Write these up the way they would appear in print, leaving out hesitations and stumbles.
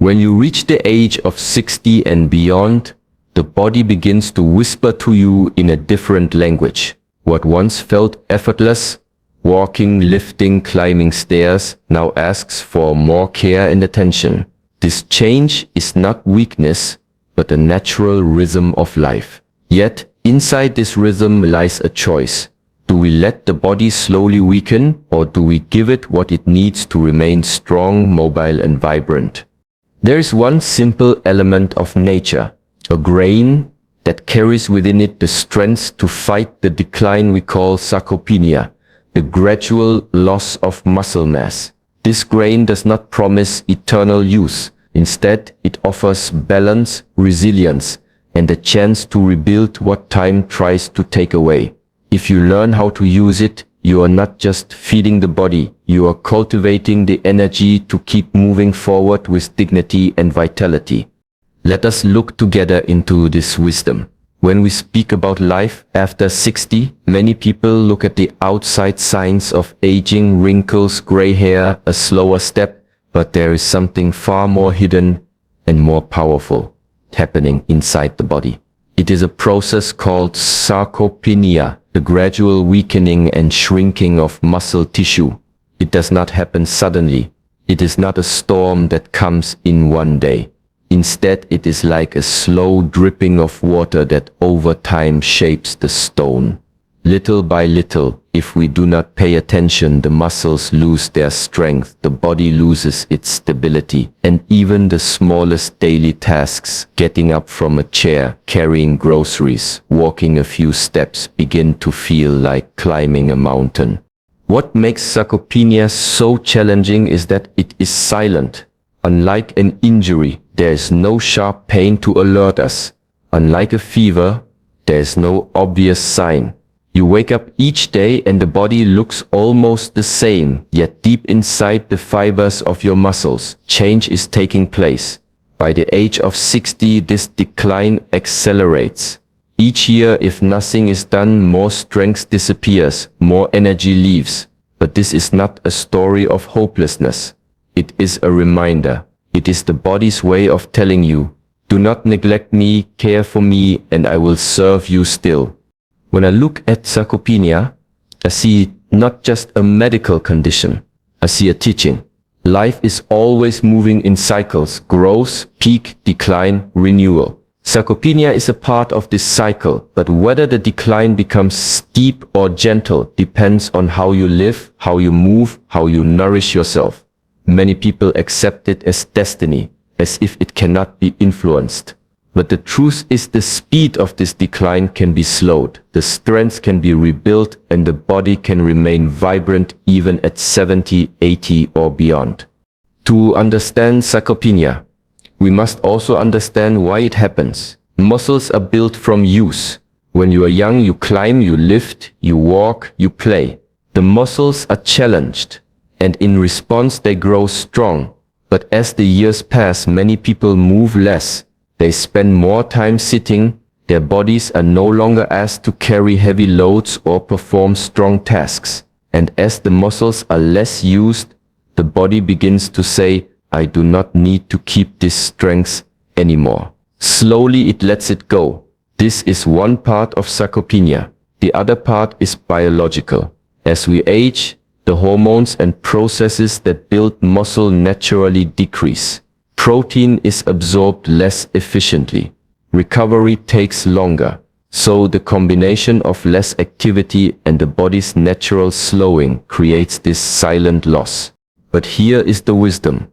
When you reach the age of 60 and beyond, the body begins to whisper to you in a different language. What once felt effortless, walking, lifting, climbing stairs, now asks for more care and attention. This change is not weakness, but a natural rhythm of life. Yet, inside this rhythm lies a choice. Do we let the body slowly weaken, or do we give it what it needs to remain strong, mobile, and vibrant? There is one simple element of nature, a grain that carries within it the strength to fight the decline we call sarcopenia, the gradual loss of muscle mass. This grain does not promise eternal use. Instead, it offers balance, resilience, and a chance to rebuild what time tries to take away. If you learn how to use it, you are not just feeding the body, you are cultivating the energy to keep moving forward with dignity and vitality. Let us look together into this wisdom. When we speak about life after 60, many people look at the outside signs of aging, wrinkles, gray hair, a slower step, but there is something far more hidden and more powerful happening inside the body. It is a process called sarcopenia, the gradual weakening and shrinking of muscle tissue. It does not happen suddenly. It is not a storm that comes in one day. Instead, it is like a slow dripping of water that over time shapes the stone. Little by little, if we do not pay attention, the muscles lose their strength, the body loses its stability, and even the smallest daily tasks, getting up from a chair, carrying groceries, walking a few steps, begin to feel like climbing a mountain. What makes sarcopenia so challenging is that it is silent. Unlike an injury, there is no sharp pain to alert us. Unlike a fever, there is no obvious sign. You wake up each day and the body looks almost the same, yet deep inside the fibers of your muscles, change is taking place. By the age of 60, this decline accelerates. Each year, if nothing is done, more strength disappears, more energy leaves. But this is not a story of hopelessness. It is a reminder. It is the body's way of telling you, do not neglect me, care for me, and I will serve you still. When I look at sarcopenia, I see not just a medical condition, I see a teaching. Life is always moving in cycles, growth, peak, decline, renewal. Sarcopenia is a part of this cycle, but whether the decline becomes steep or gentle depends on how you live, how you move, how you nourish yourself. Many people accept it as destiny, as if it cannot be influenced. But the truth is the speed of this decline can be slowed, the strength can be rebuilt, and the body can remain vibrant even at 70, 80 or beyond. To understand sarcopenia, we must also understand why it happens. Muscles are built from use. When you are young, you climb, you lift, you walk, you play. The muscles are challenged, and in response they grow strong. But as the years pass, many people move less. They spend more time sitting, their bodies are no longer asked to carry heavy loads or perform strong tasks. And as the muscles are less used, the body begins to say, I do not need to keep this strength anymore. Slowly it lets it go. This is one part of sarcopenia. The other part is biological. As we age, the hormones and processes that build muscle naturally decrease. Protein is absorbed less efficiently. Recovery takes longer. So the combination of less activity and the body's natural slowing creates this silent loss. But here is the wisdom.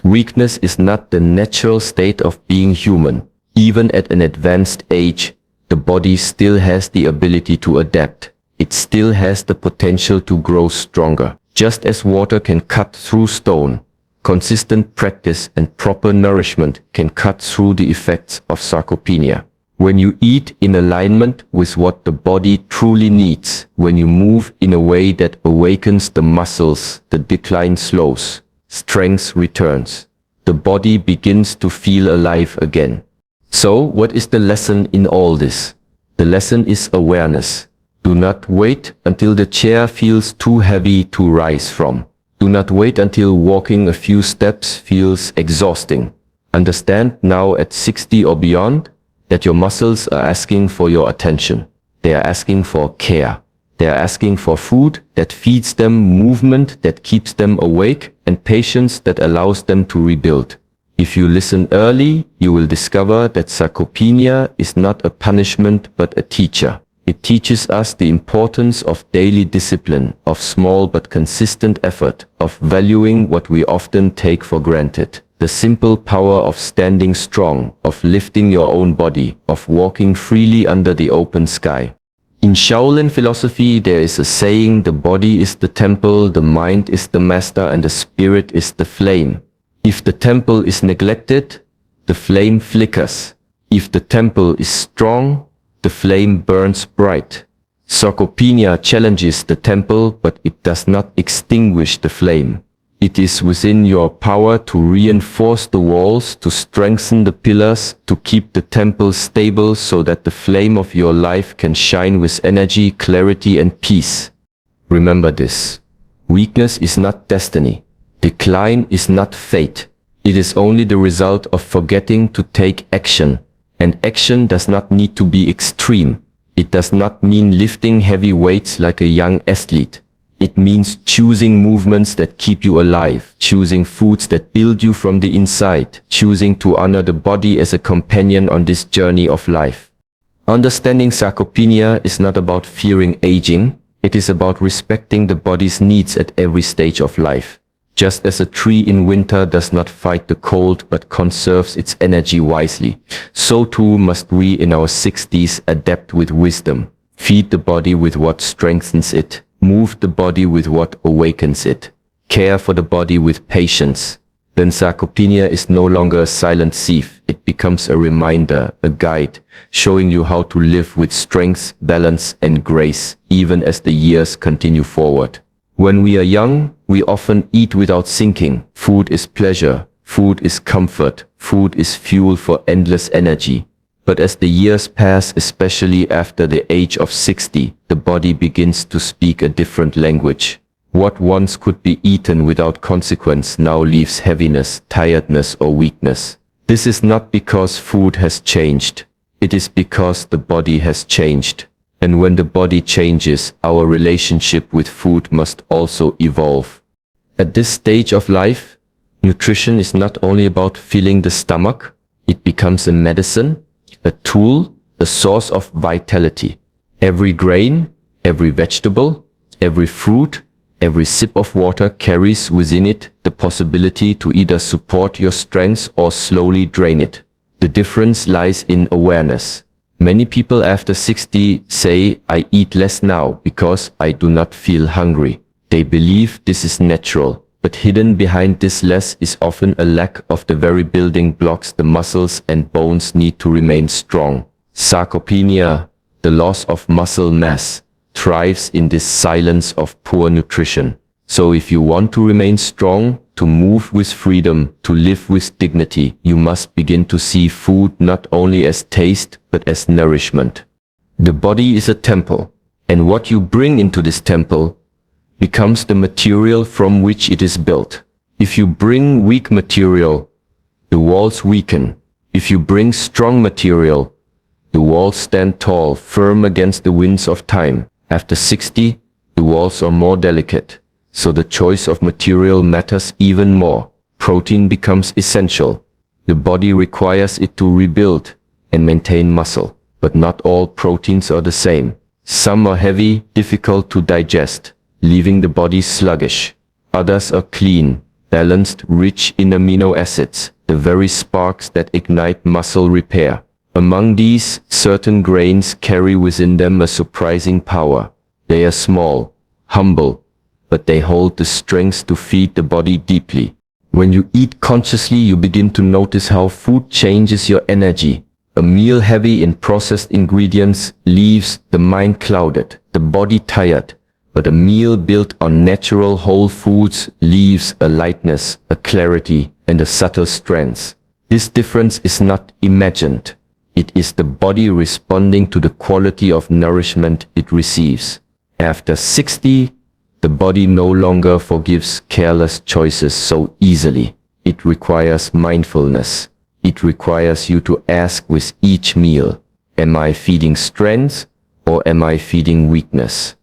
Weakness is not the natural state of being human. Even at an advanced age, the body still has the ability to adapt. It still has the potential to grow stronger. Just as water can cut through stone, consistent practice and proper nourishment can cut through the effects of sarcopenia. When you eat in alignment with what the body truly needs, when you move in a way that awakens the muscles, the decline slows, strength returns. The body begins to feel alive again. So, what is the lesson in all this? The lesson is awareness. Do not wait until the chair feels too heavy to rise from. Do not wait until walking a few steps feels exhausting. Understand now at 60 or beyond that your muscles are asking for your attention. They are asking for care. They are asking for food that feeds them, movement that keeps them awake, and patience that allows them to rebuild. If you listen early, you will discover that sarcopenia is not a punishment but a teacher. It teaches us the importance of daily discipline, of small but consistent effort, of valuing what we often take for granted. The simple power of standing strong, of lifting your own body, of walking freely under the open sky. In Shaolin philosophy, there is a saying, the body is the temple, the mind is the master, and the spirit is the flame. If the temple is neglected, the flame flickers. If the temple is strong, the flame burns bright. Sarcopenia challenges the temple, but it does not extinguish the flame. It is within your power to reinforce the walls, to strengthen the pillars, to keep the temple stable so that the flame of your life can shine with energy, clarity, and peace. Remember this. Weakness is not destiny. Decline is not fate. It is only the result of forgetting to take action. And action does not need to be extreme. It does not mean lifting heavy weights like a young athlete. It means choosing movements that keep you alive, choosing foods that build you from the inside, choosing to honor the body as a companion on this journey of life. Understanding sarcopenia is not about fearing aging. It is about respecting the body's needs at every stage of life. Just as a tree in winter does not fight the cold but conserves its energy wisely, so too must we in our 60s adapt with wisdom, feed the body with what strengthens it, move the body with what awakens it, care for the body with patience. Then sarcopenia is no longer a silent thief. It becomes a reminder, a guide, showing you how to live with strength, balance, and grace, even as the years continue forward. When we are young, we often eat without thinking. Food is pleasure, food is comfort, food is fuel for endless energy. But as the years pass, especially after the age of 60, the body begins to speak a different language. What once could be eaten without consequence now leaves heaviness, tiredness, or weakness. This is not because food has changed. It is because the body has changed. And when the body changes, our relationship with food must also evolve. At this stage of life, nutrition is not only about filling the stomach. It becomes a medicine, a tool, a source of vitality. Every grain, every vegetable, every fruit, every sip of water carries within it the possibility to either support your strength or slowly drain it. The difference lies in awareness. Many people after 60 say, I eat less now because I do not feel hungry. They believe this is natural, but hidden behind this less is often a lack of the very building blocks the muscles and bones need to remain strong. Sarcopenia, the loss of muscle mass, thrives in this silence of poor nutrition. So if you want to remain strong, to move with freedom, to live with dignity, you must begin to see food not only as taste, but as nourishment. The body is a temple, and what you bring into this temple becomes the material from which it is built. If you bring weak material, the walls weaken. If you bring strong material, the walls stand tall, firm against the winds of time. After 60, the walls are more delicate. So the choice of material matters even more. Protein becomes essential. The body requires it to rebuild and maintain muscle. But not all proteins are the same. Some are heavy, difficult to digest, leaving the body sluggish. Others are clean, balanced, rich in amino acids, the very sparks that ignite muscle repair. Among these, certain grains carry within them a surprising power. They are small, humble, but they hold the strength to feed the body deeply. When you eat consciously, you begin to notice how food changes your energy. A meal heavy in processed ingredients leaves the mind clouded, the body tired. But a meal built on natural whole foods leaves a lightness, a clarity, and a subtle strength. This difference is not imagined. It is the body responding to the quality of nourishment it receives. After 60, the body no longer forgives careless choices so easily. It requires mindfulness. It requires you to ask with each meal, am I feeding strength or am I feeding weakness?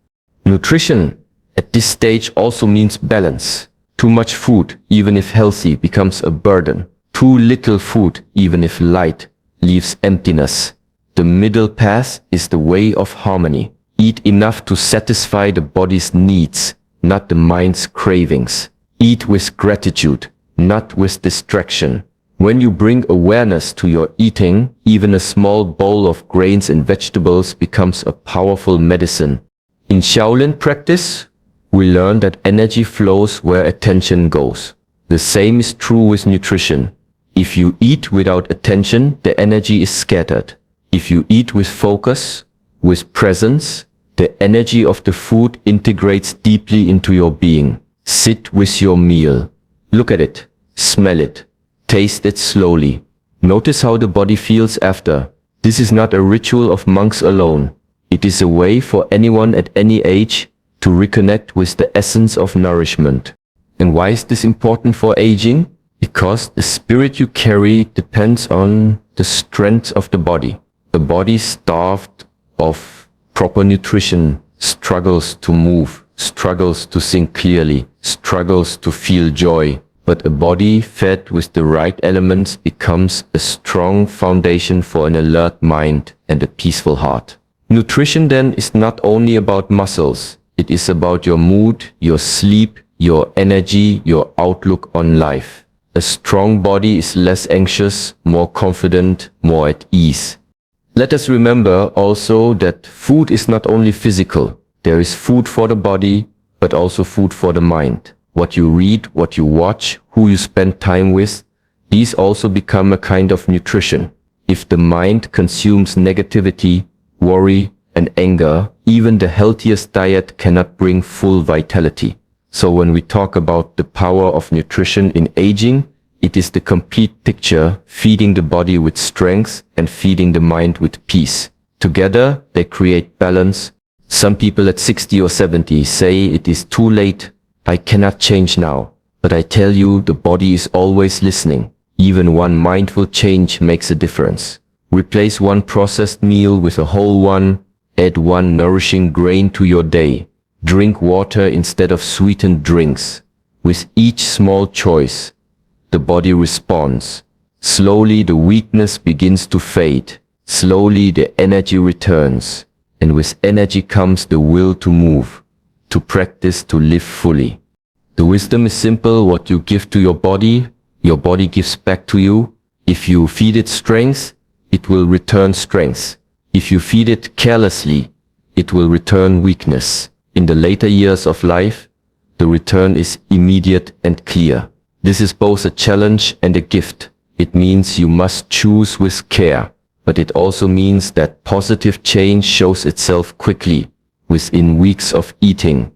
Nutrition at this stage also means balance. Too much food, even if healthy, becomes a burden. Too little food, even if light, leaves emptiness. The middle path is the way of harmony. Eat enough to satisfy the body's needs, not the mind's cravings. Eat with gratitude, not with distraction. When you bring awareness to your eating, even a small bowl of grains and vegetables becomes a powerful medicine. In Shaolin practice, we learn that energy flows where attention goes. The same is true with nutrition. If you eat without attention, the energy is scattered. If you eat with focus, with presence, the energy of the food integrates deeply into your being. Sit with your meal. Look at it. Smell it. Taste it slowly. Notice how the body feels after. This is not a ritual of monks alone. It is a way for anyone at any age to reconnect with the essence of nourishment. And why is this important for aging? Because the spirit you carry depends on the strength of the body. The body starved of proper nutrition struggles to move, struggles to think clearly, struggles to feel joy. But a body fed with the right elements becomes a strong foundation for an alert mind and a peaceful heart. Nutrition then is not only about muscles. It is about your mood, your sleep, your energy, your outlook on life. A strong body is less anxious, more confident, more at ease. Let us remember also that food is not only physical. There is food for the body, but also food for the mind. What you read, what you watch, who you spend time with, these also become a kind of nutrition. If the mind consumes negativity, worry, and anger, even the healthiest diet cannot bring full vitality. So when we talk about the power of nutrition in aging, it is the complete picture, feeding the body with strength and feeding the mind with peace. Together, they create balance. Some people at 60 or 70 say it is too late. I cannot change now. But I tell you, the body is always listening. Even one mindful change makes a difference. Replace one processed meal with a whole one. Add one nourishing grain to your day. Drink water instead of sweetened drinks. With each small choice, the body responds. Slowly the weakness begins to fade. Slowly the energy returns. And with energy comes the will to move, to practice, to live fully. The wisdom is simple. What you give to your body gives back to you. If you feed it strength, it will return strength. If you feed it carelessly, it will return weakness. In the later years of life, the return is immediate and clear. This is both a challenge and a gift. It means you must choose with care, but it also means that positive change shows itself quickly, within weeks of eating.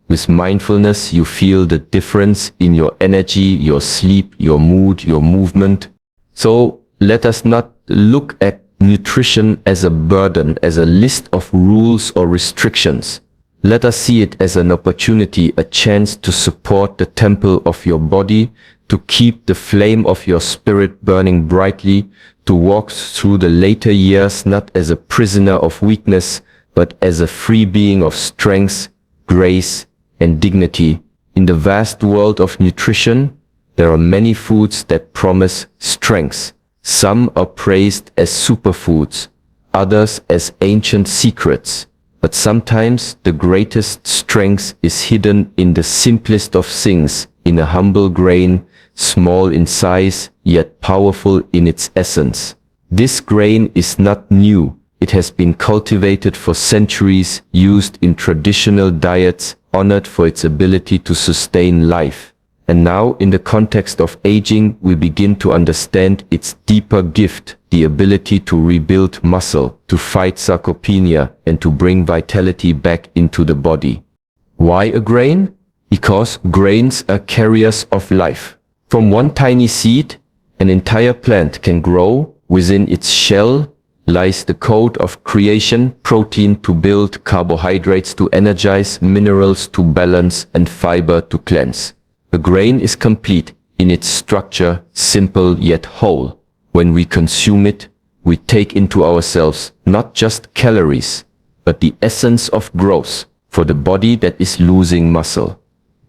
With mindfulness, you feel the difference in your energy, your sleep, your mood, your movement. So let us not look at nutrition as a burden, as a list of rules or restrictions. Let us see it as an opportunity, a chance to support the temple of your body, to keep the flame of your spirit burning brightly, to walk through the later years not as a prisoner of weakness, but as a free being of strength, grace, and dignity. In the vast world of nutrition, there are many foods that promise strength. Some are praised as superfoods, others as ancient secrets. But sometimes the greatest strength is hidden in the simplest of things, in a humble grain, small in size, yet powerful in its essence. This grain is not new. It has been cultivated for centuries, used in traditional diets, honored for its ability to sustain life. And now, in the context of aging, we begin to understand its deeper gift, the ability to rebuild muscle, to fight sarcopenia, and to bring vitality back into the body. Why a grain? Because grains are carriers of life. From one tiny seed, an entire plant can grow. Within its shell lies the code of creation, protein to build, carbohydrates to energize, minerals to balance, and fiber to cleanse. The grain is complete in its structure, simple yet whole. When we consume it, we take into ourselves not just calories, but the essence of growth for the body that is losing muscle.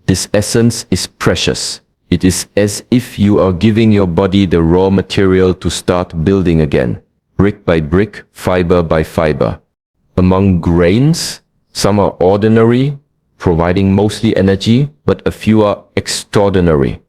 This essence is precious. It is as if you are giving your body the raw material to start building again, brick by brick, fiber by fiber. Among grains, some are ordinary, providing mostly energy, but a few are extraordinary,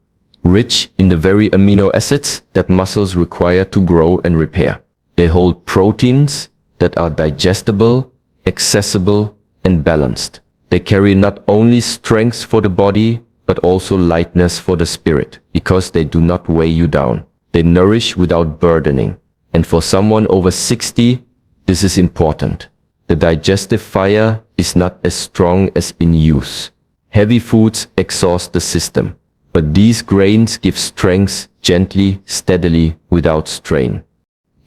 rich in the very amino acids that muscles require to grow and repair. They hold proteins that are digestible, accessible, and balanced. They carry not only strength for the body, but also lightness for the spirit, because they do not weigh you down. They nourish without burdening. And for someone over 60, this is important. The digestive fire is not as strong as in youth. Heavy foods exhaust the system, but these grains give strength gently, steadily, without strain.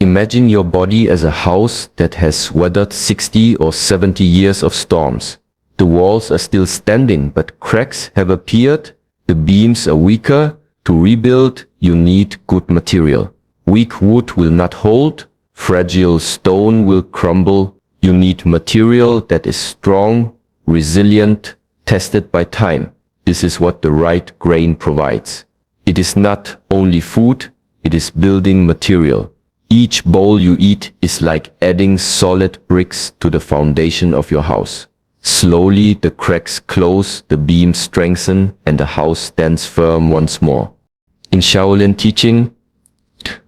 Imagine your body as a house that has weathered 60 or 70 years of storms. The walls are still standing, but cracks have appeared. The beams are weaker. To rebuild, you need good material. Weak wood will not hold. Fragile stone will crumble. You need material that is strong, resilient, tested by time. This is what the right grain provides. It is not only food, it is building material. Each bowl you eat is like adding solid bricks to the foundation of your house. Slowly the cracks close, the beams strengthen, and the house stands firm once more. In Shaolin teaching,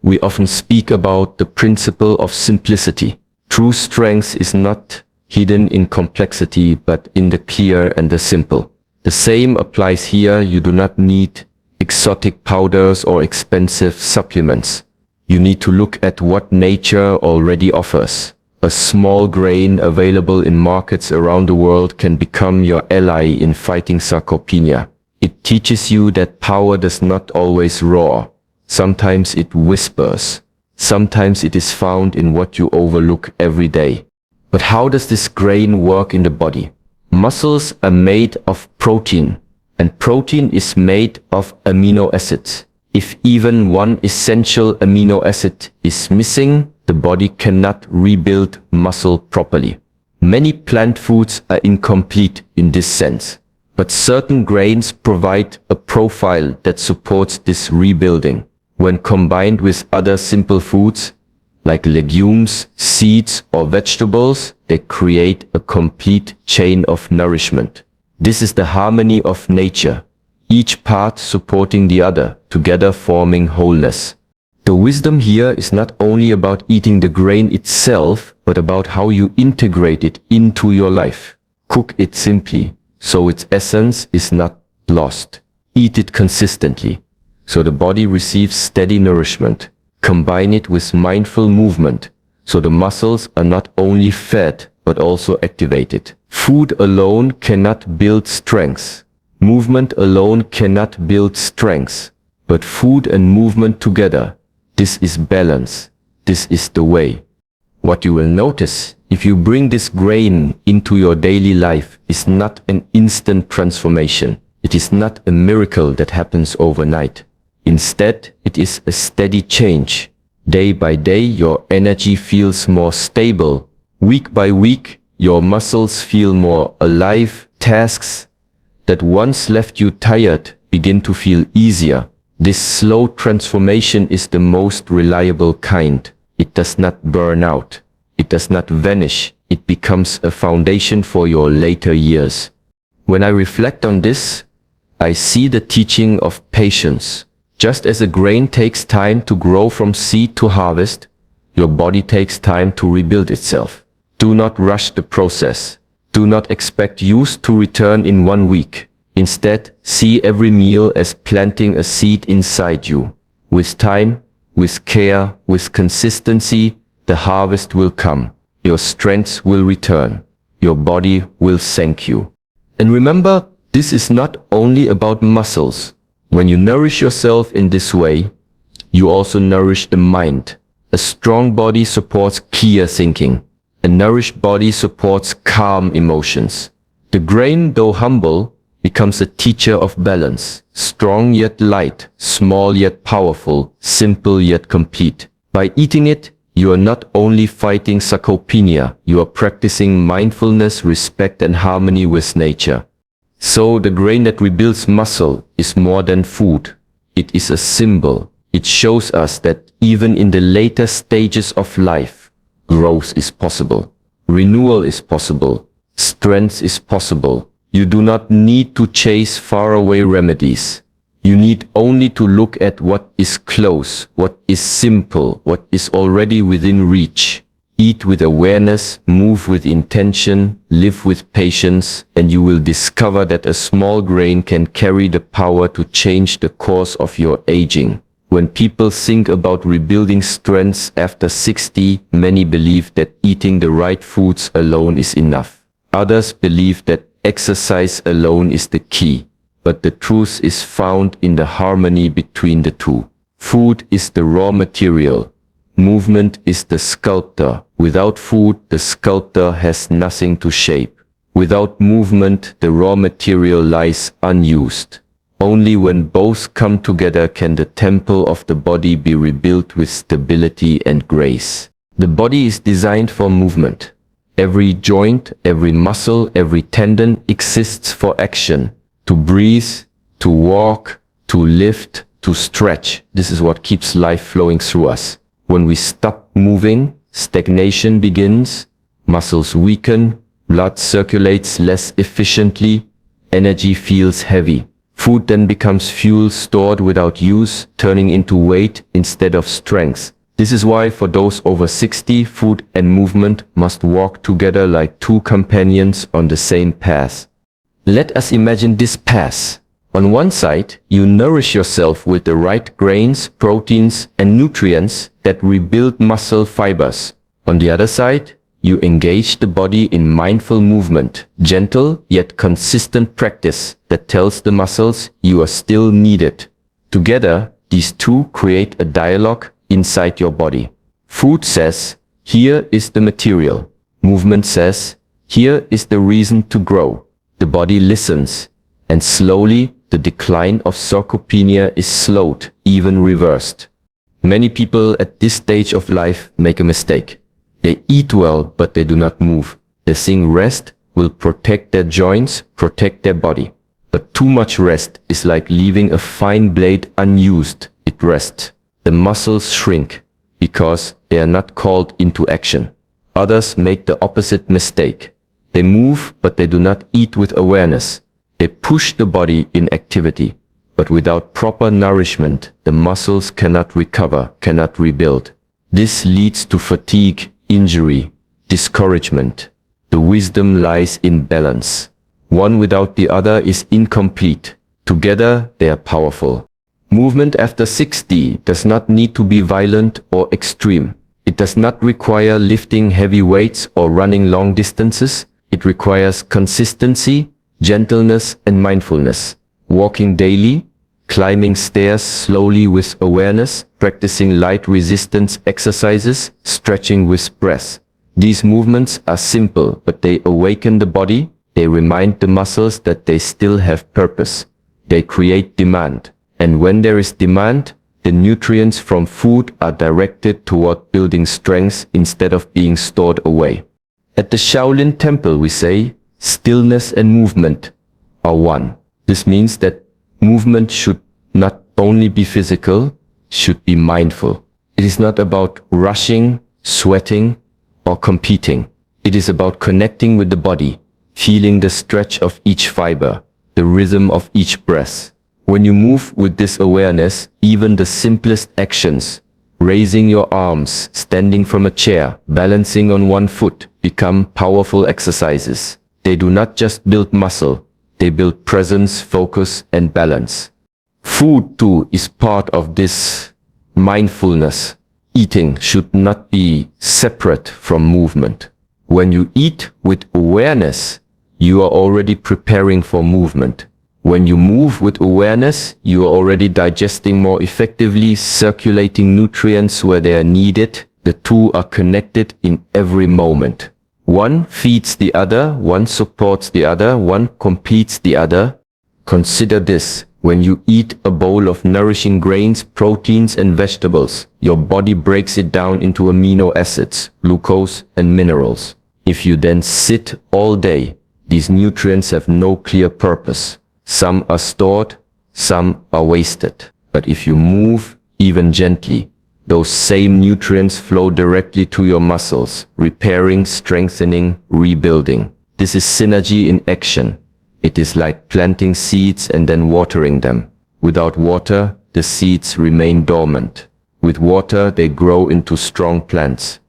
we often speak about the principle of simplicity. True strength is not hidden in complexity, but in the clear and the simple. The same applies here. You do not need exotic powders or expensive supplements. You need to look at what nature already offers. A small grain available in markets around the world can become your ally in fighting sarcopenia. It teaches you that power does not always roar. Sometimes it whispers. Sometimes it is found in what you overlook every day. But how does this grain work in the body? Muscles are made of protein, and protein is made of amino acids. If even one essential amino acid is missing, the body cannot rebuild muscle properly. Many plant foods are incomplete in this sense, but certain grains provide a profile that supports this rebuilding. When combined with other simple foods, like legumes, seeds, or vegetables, they create a complete chain of nourishment. This is the harmony of nature, each part supporting the other, together forming wholeness. The wisdom here is not only about eating the grain itself, but about how you integrate it into your life. Cook it simply, so its essence is not lost. Eat it consistently, so the body receives steady nourishment. Combine it with mindful movement, so the muscles are not only fed, but also activated. Food alone cannot build strength. Movement alone cannot build strength, but food and movement together. This is balance. This is the way. What you will notice if you bring this grain into your daily life is not an instant transformation. It is not a miracle that happens overnight. Instead, it is a steady change. Day by day, your energy feels more stable. Week by week, your muscles feel more alive. Tasks that once left you tired begin to feel easier. This slow transformation is the most reliable kind. It does not burn out. It does not vanish. It becomes a foundation for your later years. When I reflect on this, I see the teaching of patience. Just as a grain takes time to grow from seed to harvest, your body takes time to rebuild itself. Do not rush the process. Do not expect youth to return in 1 week. Instead, see every meal as planting a seed inside you. With time, with care, with consistency, the harvest will come. Your strength will return. Your body will thank you. And remember, this is not only about muscles. When you nourish yourself in this way, you also nourish the mind. A strong body supports clear thinking. A nourished body supports calm emotions. The grain, though humble, becomes a teacher of balance. Strong yet light, small yet powerful, simple yet complete. By eating it, you are not only fighting sarcopenia, you are practicing mindfulness, respect, and harmony with nature. So the grain that rebuilds muscle is more than food. It is a symbol. It shows us that even in the later stages of life, growth is possible. Renewal is possible. Strength is possible. You do not need to chase faraway remedies. You need only to look at what is close, what is simple, what is already within reach. Eat with awareness, move with intention, live with patience, and you will discover that a small grain can carry the power to change the course of your aging. When people think about rebuilding strength after 60, many believe that eating the right foods alone is enough. Others believe that exercise alone is the key. But the truth is found in the harmony between the two. Food is the raw material. Movement is the sculptor. Without food, the sculptor has nothing to shape. Without movement, the raw material lies unused. Only when both come together can the temple of the body be rebuilt with stability and grace. The body is designed for movement. Every joint, every muscle, every tendon exists for action. To breathe, to walk, to lift, to stretch. This is what keeps life flowing through us. When we stop moving, stagnation begins, muscles weaken, blood circulates less efficiently, energy feels heavy. Food then becomes fuel stored without use, turning into weight instead of strength. This is why for those over 60, food and movement must walk together like two companions on the same path. Let us imagine this path. On one side, you nourish yourself with the right grains, proteins, and nutrients that rebuild muscle fibers. On the other side, you engage the body in mindful movement, gentle yet consistent practice that tells the muscles you are still needed. Together, these two create a dialogue inside your body. Food says, here is the material. Movement says, here is the reason to grow. The body listens, and slowly the decline of sarcopenia is slowed, even reversed. Many people at this stage of life make a mistake. They eat well, but they do not move. They think rest will protect their joints, protect their body. But too much rest is like leaving a fine blade unused. It rests. The muscles shrink because they are not called into action. Others make the opposite mistake. They move, but they do not eat with awareness. They push the body in activity. But without proper nourishment, the muscles cannot recover, cannot rebuild. This leads to fatigue, injury, discouragement. The wisdom lies in balance. One without the other is incomplete. Together, they are powerful. Movement after 60 does not need to be violent or extreme. It does not require lifting heavy weights or running long distances. It requires consistency, gentleness, and mindfulness. Walking daily, climbing stairs slowly with awareness, practicing light resistance exercises, stretching with breath. These movements are simple, but they awaken the body. They remind the muscles that they still have purpose. They create demand. And when there is demand, the nutrients from food are directed toward building strength instead of being stored away. At the Shaolin temple we say, stillness and movement are one. This means that movement should not only be physical, should be mindful. It is not about rushing, sweating, or competing. It is about connecting with the body, feeling the stretch of each fiber, the rhythm of each breath. When you move with this awareness, even the simplest actions, raising your arms, standing from a chair, balancing on one foot, become powerful exercises. They do not just build muscle, they build presence, focus, and balance. Food, too, is part of this mindfulness. Eating should not be separate from movement. When you eat with awareness, you are already preparing for movement. When you move with awareness, you are already digesting more effectively, circulating nutrients where they are needed. The two are connected in every moment. One feeds the other, one supports the other, one completes the other. Consider this. When you eat a bowl of nourishing grains, proteins and vegetables, your body breaks it down into amino acids, glucose and minerals. If you then sit all day, these nutrients have no clear purpose. Some are stored, some are wasted. But if you move, even gently, those same nutrients flow directly to your muscles, repairing, strengthening, rebuilding. This is synergy in action. It is like planting seeds and then watering them. Without water, the seeds remain dormant. With water, they grow into strong plants.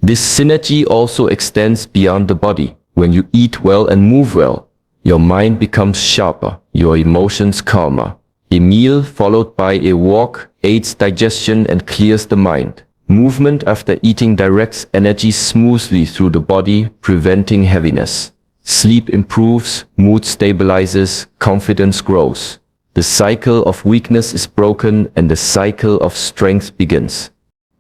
This synergy also extends beyond the body. When you eat well and move well, your mind becomes sharper, your emotions calmer. A meal followed by a walk aids digestion and clears the mind. Movement after eating directs energy smoothly through the body, preventing heaviness. Sleep improves, mood stabilizes, confidence grows. The cycle of weakness is broken and the cycle of strength begins.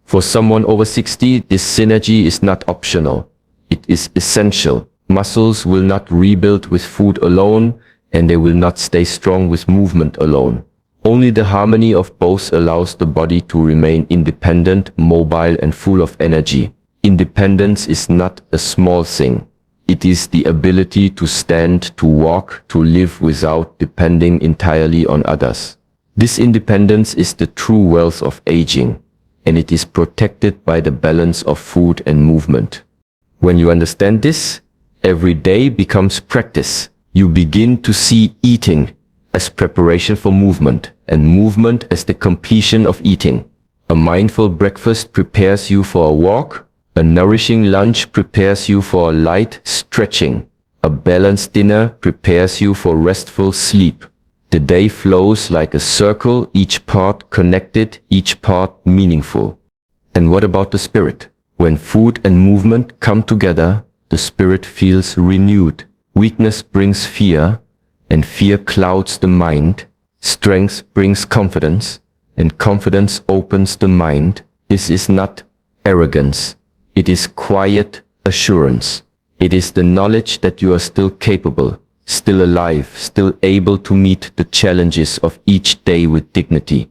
For someone over 60, this synergy is not optional. It is essential. Muscles will not rebuild with food alone, and they will not stay strong with movement alone. Only the harmony of both allows the body to remain independent, mobile, and full of energy. Independence is not a small thing. It is the ability to stand, to walk, to live without depending entirely on others. This independence is the true wealth of aging, and it is protected by the balance of food and movement. When you understand this, every day becomes practice. You begin to see eating as preparation for movement, and movement as the completion of eating. A mindful breakfast prepares you for a walk. A nourishing lunch prepares you for a light stretching. A balanced dinner prepares you for restful sleep. The day flows like a circle, each part connected, each part meaningful. And what about the spirit? When food and movement come together, the spirit feels renewed. Weakness brings fear, and fear clouds the mind. Strength brings confidence, and confidence opens the mind. This is not arrogance. It is quiet assurance. It is the knowledge that you are still capable, still alive, still able to meet the challenges of each day with dignity.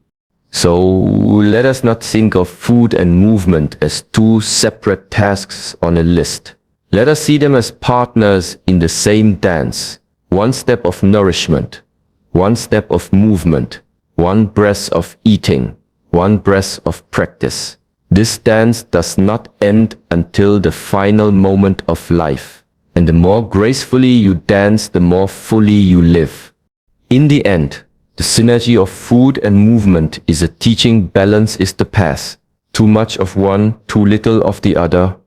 So let us not think of food and movement as two separate tasks on a list. Let us see them as partners in the same dance. One step of nourishment, one step of movement, one breath of eating, one breath of practice. This dance does not end until the final moment of life. And the more gracefully you dance, the more fully you live. In the end, the synergy of food and movement is a teaching balance is the path. Too much of one, too little of the other,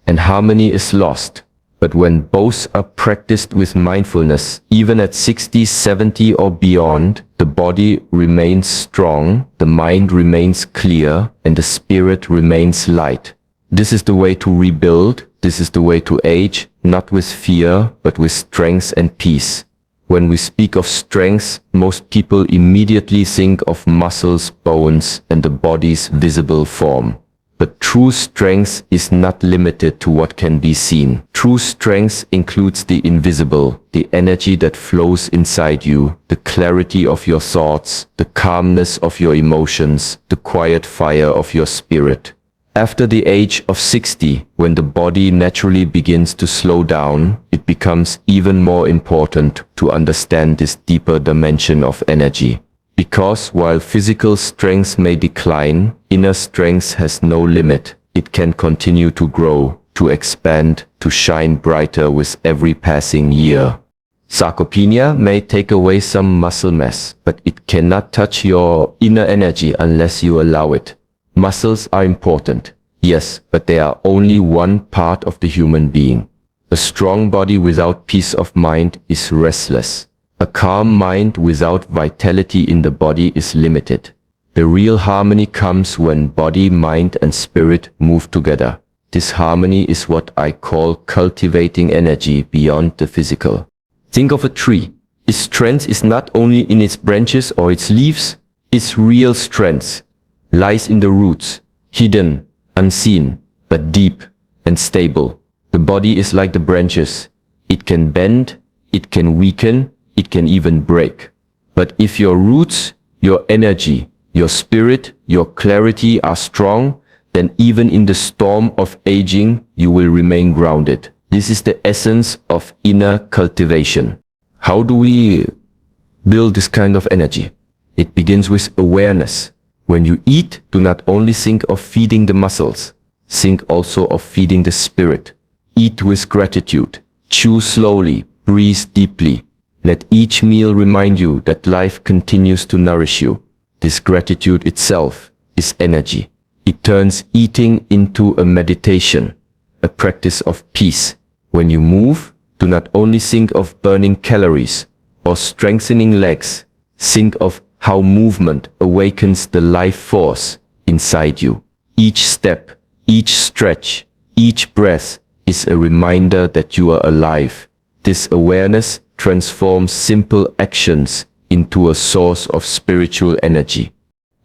and harmony is lost. But when both are practiced with mindfulness, even at 60, 70 or beyond, the body remains strong, the mind remains clear, and the spirit remains light. This is the way to rebuild, this is the way to age, not with fear, but with strength and peace. When we speak of strength, most people immediately think of muscles, bones, and the body's visible form. But true strength is not limited to what can be seen. True strength includes the invisible, the energy that flows inside you, the clarity of your thoughts, the calmness of your emotions, the quiet fire of your spirit. After the age of 60, when the body naturally begins to slow down, it becomes even more important to understand this deeper dimension of energy. Because while physical strength may decline, inner strength has no limit. It can continue to grow, to expand, to shine brighter with every passing year. Sarcopenia may take away some muscle mass, but it cannot touch your inner energy unless you allow it. Muscles are important, yes, but they are only one part of the human being. A strong body without peace of mind is restless. A calm mind without vitality in the body is limited. The real harmony comes when body, mind, and spirit move together. This harmony is what I call cultivating energy beyond the physical. Think of a tree. Its strength is not only in its branches or its leaves, its real strength lies in the roots, hidden, unseen, but deep and stable. The body is like the branches. It can bend, it can weaken, it can even break. But if your roots, your energy, your spirit, your clarity are strong, then even in the storm of aging, you will remain grounded. This is the essence of inner cultivation. How do we build this kind of energy? It begins with awareness. When you eat, do not only think of feeding the muscles, think also of feeding the spirit. Eat with gratitude. Chew slowly. Breathe deeply. Let each meal remind you that life continues to nourish you. This gratitude itself is energy. It turns eating into a meditation, a practice of peace. When you move, do not only think of burning calories or strengthening legs. Think of how movement awakens the life force inside you. Each step, each stretch, each breath is a reminder that you are alive. This awareness transforms simple actions into a source of spiritual energy.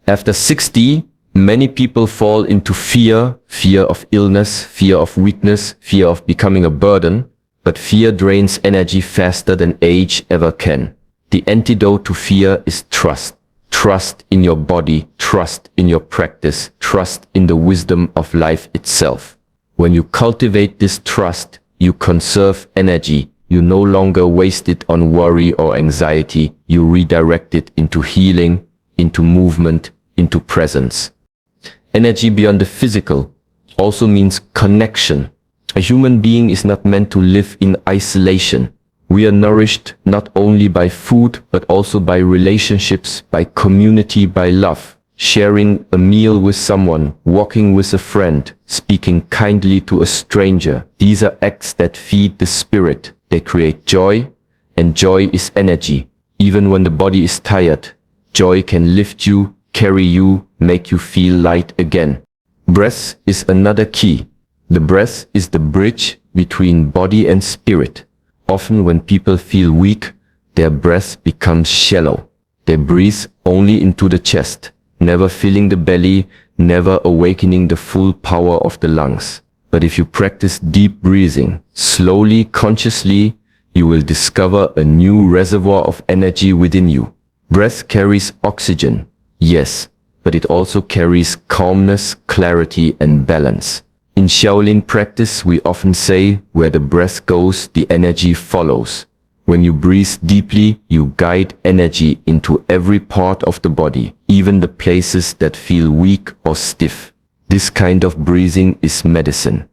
After 60, many people fall into fear of illness, fear of weakness, fear of becoming a burden, but fear drains energy faster than age ever can. The antidote to fear is trust. Trust in your body, trust in your practice, trust in the wisdom of life itself. When you cultivate this trust, you conserve energy. You no longer waste it on worry or anxiety. You redirect it into healing, into movement, into presence. Energy beyond the physical also means connection. A human being is not meant to live in isolation. We are nourished not only by food, but also by relationships, by community, by love. Sharing a meal with someone, walking with a friend, speaking kindly to a stranger. These are acts that feed the spirit. They create joy, and joy is energy. Even when the body is tired, joy can lift you, carry you, make you feel light again. Breath is another key. The breath is the bridge between body and spirit. Often when people feel weak, their breath becomes shallow. They breathe only into the chest, never filling the belly, never awakening the full power of the lungs. But if you practice deep breathing, slowly, consciously, you will discover a new reservoir of energy within you. Breath carries oxygen, yes, but it also carries calmness, clarity, and balance. In Shaolin practice, we often say, where the breath goes, the energy follows. When you breathe deeply, you guide energy into every part of the body, even the places that feel weak or stiff. This kind of breathing is medicine.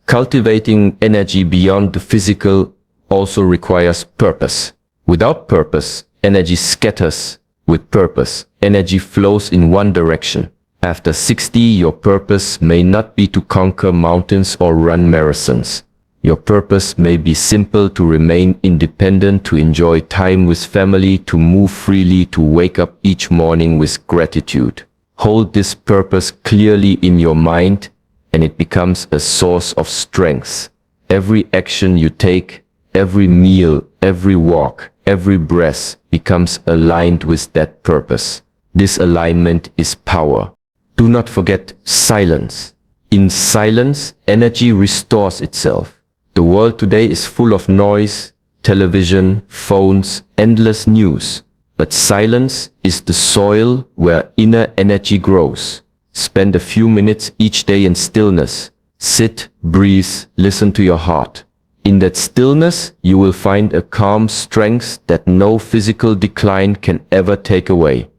Cultivating energy beyond the physical also requires purpose. Without purpose, energy scatters. With purpose, energy flows in one direction. After 60, your purpose may not be to conquer mountains or run marathons. Your purpose may be simple: to remain independent, to enjoy time with family, to move freely, to wake up each morning with gratitude. Hold this purpose clearly in your mind, and it becomes a source of strength. Every action you take, every meal, every walk, every breath becomes aligned with that purpose. This alignment is power. Do not forget silence. In silence, energy restores itself. The world today is full of noise, television, phones, endless news. But silence is the soil where inner energy grows. Spend a few minutes each day in stillness. Sit, breathe, listen to your heart. In that stillness, you will find a calm strength that no physical decline can ever take away.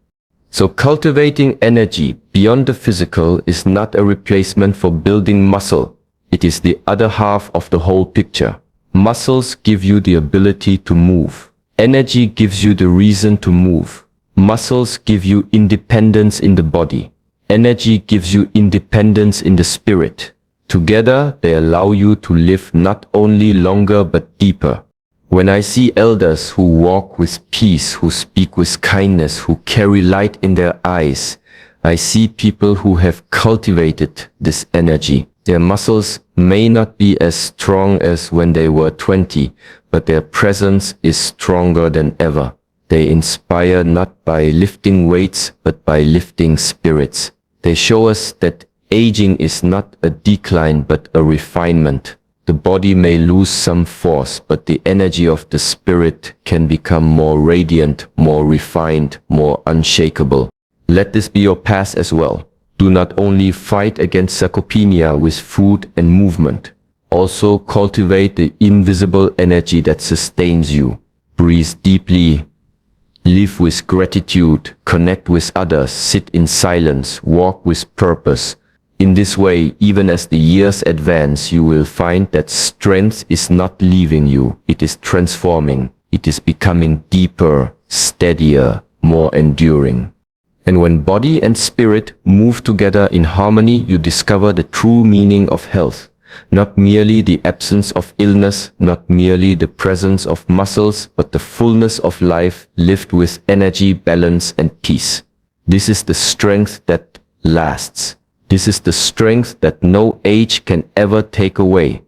So cultivating energy beyond the physical is not a replacement for building muscle. It is the other half of the whole picture. Muscles give you the ability to move. Energy gives you the reason to move. Muscles give you independence in the body. Energy gives you independence in the spirit. Together, they allow you to live not only longer but deeper. When I see elders who walk with peace, who speak with kindness, who carry light in their eyes, I see people who have cultivated this energy. Their muscles may not be as strong as when they were 20, but their presence is stronger than ever. They inspire not by lifting weights, but by lifting spirits. They show us that aging is not a decline, but a refinement. The body may lose some force, but the energy of the spirit can become more radiant, more refined, more unshakable. Let this be your path as well. Do not only fight against sarcopenia with food and movement. Also cultivate the invisible energy that sustains you. Breathe deeply. Live with gratitude. Connect with others. Sit in silence. Walk with purpose. In this way, even as the years advance, you will find that strength is not leaving you. It is transforming. It is becoming deeper, steadier, more enduring. And when body and spirit move together in harmony, you discover the true meaning of health. Not merely the absence of illness, not merely the presence of muscles, but the fullness of life lived with energy, balance, and peace. This is the strength that lasts. This is the strength that no age can ever take away.